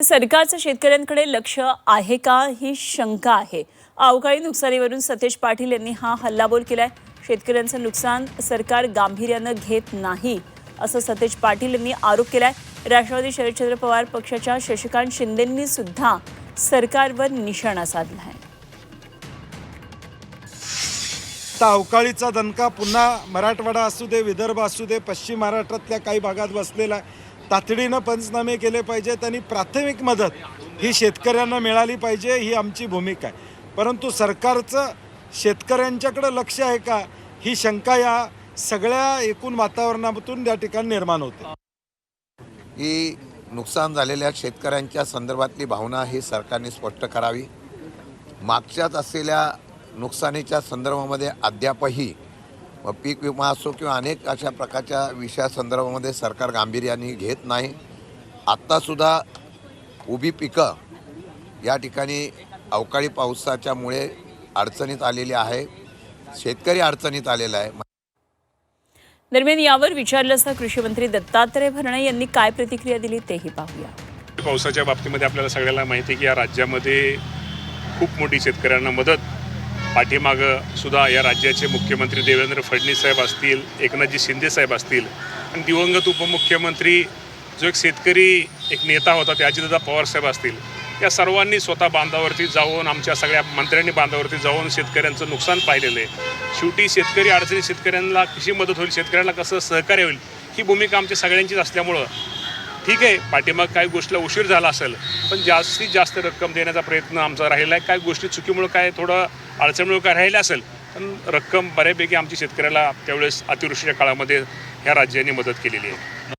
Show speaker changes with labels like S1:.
S1: सरकारचं शेतकऱ्यांकडे लक्ष आहे का ही शंका आहे। अवकाळी नुकसानीवरून सतेज पाटील यांनी हा हल्लाबोल केलाय। शेतकऱ्यांचं नुकसान सरकार गांभीर्यानं घेत नाही असं सतेज पाटील यांनी आरोप केलाय। राष्ट्रवादी शरदचंद्र पवार पक्षाच्या शशिकांत शिंदेंनी सुद्धा सरकारवर निशाणा साधलाय।
S2: अवकाळीचा दणका पुन्हा मराठवाडा असू दे, विदर्भ असू दे, पश्चिम महाराष्ट्रातल्या काही भागात बसलेला आहे। तातडीनं पंचनामे केले पाहिजेत आणि प्राथमिक मदत ही शेतकऱ्यांना मिळाली पाहिजे, ही आमची भूमिका आहे। परंतु सरकारचं शेतकऱ्यांच्याकडे लक्ष आहे का ही शंका या सगळ्या एकूण वातावरणातून या ठिकाणी निर्माण होते।
S3: ही नुकसान झालेल्या शेतकऱ्यांच्या संदर्भातली भावना ही सरकारने स्पष्ट करावी। मागच्याच असलेल्या नुकसानीच्या संदर्भामध्ये अद्यापही पीक विमा असो किंवा अनेक अशा प्रकारच्या विषयासंदर्भामध्ये सरकार गांभीर्याने घेत नाही। आत्तासुद्धा उभी पिकं या ठिकाणी अवकाळी पावसाच्यामुळे अडचणीत आलेली आहे, शेतकरी अडचणीत आलेला आहे।
S1: दरम्यान यावर विचारलं असता कृषी मंत्री दत्तात्रय भरणे यांनी काय प्रतिक्रिया दिली तेही पाहूया।
S4: पावसाच्या बाबतीमध्ये आपल्याला सगळ्यांना माहिती आहे की या राज्यामध्ये खूप मोठी शेतकऱ्यांना मदत पाठीमागं सुद्धा या राज्याचे मुख्यमंत्री देवेंद्र फडणवीस साहेब असतील, एकनाथजी शिंदे साहेब असतील आणि दिवंगत उपमुख्यमंत्री जो एक शेतकरी एक नेता होता ते अजितदादा पवार साहेब असतील, या सर्वांनी स्वतः बांधावरती जाऊन आमच्या सगळ्या मंत्र्यांनी बांधावरती जाऊन शेतकऱ्यांचं नुकसान पाहिलेलं आहे। शेवटी शेतकरी अडचणी शेतकऱ्यांना कशी मदत होईल, शेतकऱ्यांना कसं सहकार्य होईल ही भूमिका आमच्या सगळ्यांचीच असल्यामुळं ठीक आहे, पाठीमाग काही गोष्टीला उशीर झाला असेल पण जास्तीत जास्त रक्कम देण्याचा प्रयत्न आमचा राहिला आहे। काही गोष्टी चुकीमुळे काय थोडं अडचणीमुळे काय राहिलं असेल पण रक्कम बऱ्यापैकी आमची शेतकऱ्याला त्यावेळेस अतिवृष्टीच्या काळामध्ये ह्या राज्याने मदत केलेली आहे।